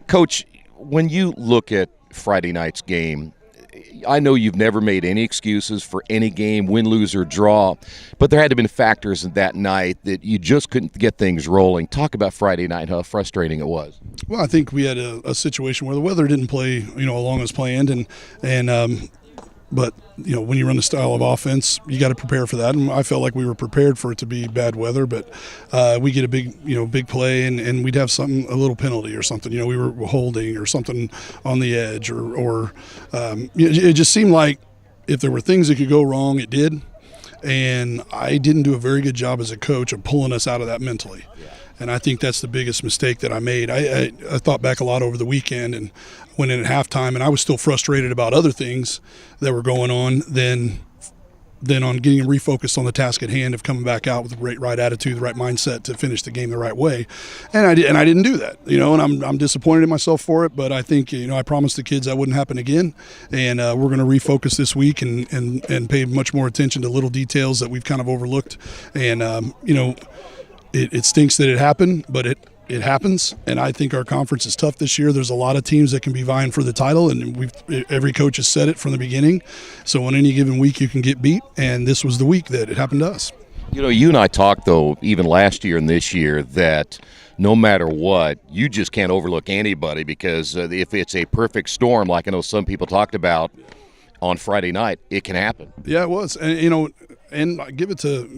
Coach, when you look at Friday night's game, I know you've never made any excuses for any game, win, lose, or draw, but there had to have been factors in that night that you just couldn't get things rolling. Talk about Friday night, how frustrating it was. Well, I think we had a situation where the weather didn't play, along as planned, but when you run the style of offense, you got to prepare for that. And I felt like we were prepared for it to be bad weather, but we get a big play, and we'd have a little penalty or something. We were holding or something on the edge, or it just seemed like if there were things that could go wrong, it did. And I didn't do a very good job as a coach of pulling us out of that mentally. Yeah. And I think that's the biggest mistake that I made. I thought back a lot over the weekend and went in at halftime, and I was still frustrated about other things that were going on than on getting refocused on the task at hand of coming back out with the right attitude, the right mindset to finish the game the right way. And I didn't do that, and I'm disappointed in myself for it, but I think, I promised the kids that wouldn't happen again. And we're going to refocus this week and pay much more attention to little details that we've kind of overlooked. And, it stinks that it happened, but it happens, and I think our conference is tough this year. There's a lot of teams that can be vying for the title, and every coach has said it from the beginning. So on any given week, you can get beat, and this was the week that it happened to us. You and I talked, though, even last year and this year, that no matter what, you just can't overlook anybody because if it's a perfect storm, like I know some people talked about on Friday night, it can happen. Yeah, it was, and I give it to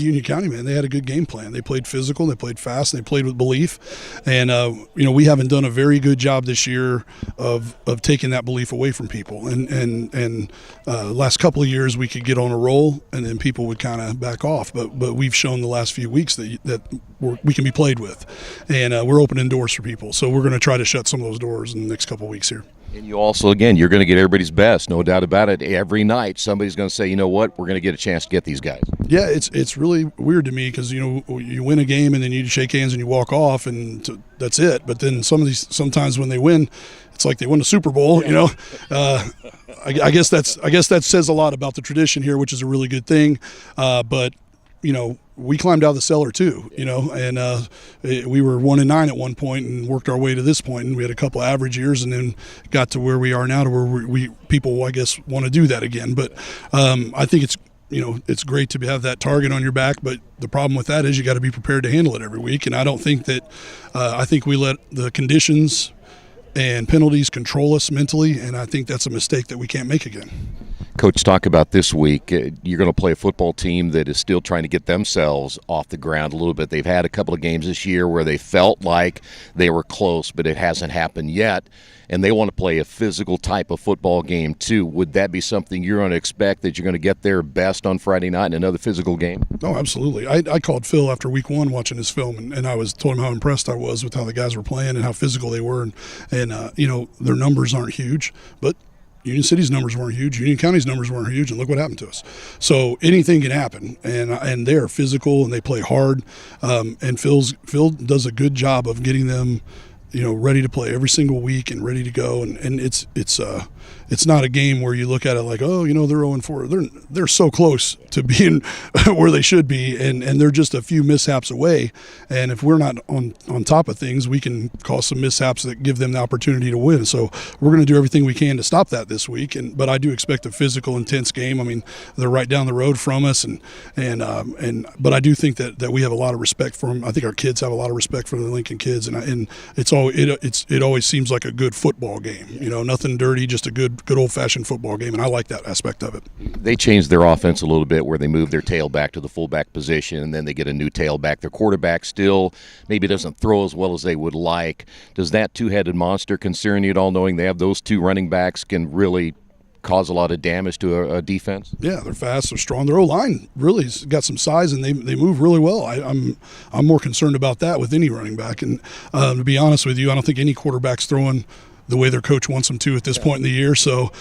Union County, man. They had a good game plan. They played physical, they played fast, and they played with belief. And we haven't done a very good job this year of taking that belief away from people. And last couple of years we could get on a roll, and then people would kind of back off. But we've shown the last few weeks that we can be played with, and we're opening doors for people. So we're going to try to shut some of those doors in the next couple of weeks here. And you also, again, you're going to get everybody's best, no doubt about it. Every night somebody's going to say, you know what, we're going to get a chance to get these guys. Yeah, it's really weird to me because, you win a game and then you shake hands and you walk off and that's it. But then sometimes when they win, it's like they won the Super Bowl, I guess that says a lot about the tradition here, which is a really good thing. But we climbed out of the cellar too, and we were 1-9 at one point and worked our way to this point, and we had a couple of average years and then got to where we are now, to where people, I guess, want to do that again. But I think it's great to have that target on your back, but the problem with that is you got to be prepared to handle it every week. And I don't think that I think we let the conditions and penalties control us mentally, and I think that's a mistake that we can't make again. Coach, talk about this week. You're going to play a football team that is still trying to get themselves off the ground a little bit. They've had a couple of games this year where they felt like they were close, but it hasn't happened yet, and they want to play a physical type of football game too. Would that be something you're going to expect, that you're going to get their best on Friday night in another physical game? Oh, absolutely. I called Phil after week one watching his film, and I told him how impressed I was with how the guys were playing and how physical they were. And their numbers aren't huge, but Union City's numbers weren't huge. Union County's numbers weren't huge, and look what happened to us. So anything can happen, and they are physical and they play hard. And Phil does a good job of getting them, ready to play every single week and ready to go. And it's not a game where you look at it like, oh, they're 0-4. They're so close to being where they should be, and they're just a few mishaps away. And if we're not on top of things, we can cause some mishaps that give them the opportunity to win. So we're going to do everything we can to stop that this week. But I do expect a physical, intense game. I mean, they're right down the road from us, but I do think that we have a lot of respect for them. I think our kids have a lot of respect for the Lincoln kids, and it always seems like a good football game. Nothing dirty, just a good old-fashioned football game, and I like that aspect of it. They changed their offense a little bit where they move their tailback to the fullback position, and then they get a new tailback. Their quarterback still maybe doesn't throw as well as they would like. Does that two-headed monster concern you at all, knowing they have those two running backs can really cause a lot of damage to a defense? Yeah, they're fast, they're strong. Their O-line really has got some size, and they move really well. I'm more concerned about that with any running back. And to be honest with you, I don't think any quarterback's throwing the way their coach wants them to at this point in the year. So,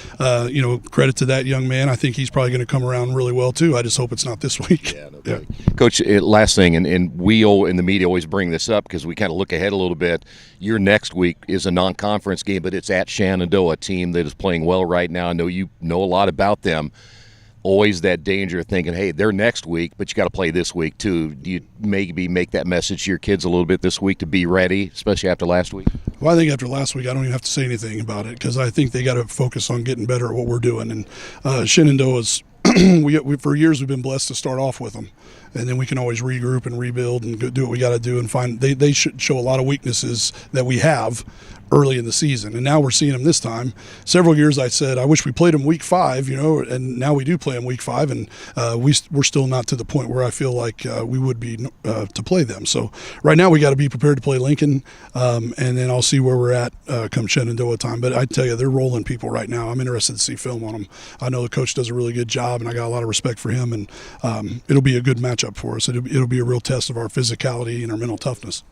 credit to that young man. I think he's probably going to come around really well too. I just hope it's not this week. Yeah. Coach, last thing, and we in the media always bring this up because we kind of look ahead a little bit. Your next week is a non-conference game, but it's at Shenandoah, a team that is playing well right now. I know you know a lot about them. always that danger of thinking, hey, they're next week, but you got to play this week too. Do you maybe make that message to your kids a little bit this week to be ready, especially after last week? Well, I think after last week, I don't even have to say anything about it because I think they got to focus on getting better at what we're doing. And Shenandoah's, we for years we've been blessed to start off with them, and then we can always regroup and rebuild and do what we got to do and find. They should show a lot of weaknesses that we have early in the season, and now we're seeing them this time. Several years I said I wish we played them week 5, and now we do play them week 5, and we're still not to the point where I feel like we would be to play them. So right now we got to be prepared to play Lincoln, and then I'll see where we're at come Shenandoah time. But I tell you, they're rolling people right now. I'm interested to see film on them. I know the coach does a really good job, and I got a lot of respect for him, and it'll be a good matchup for us. It'll be a real test of our physicality and our mental toughness.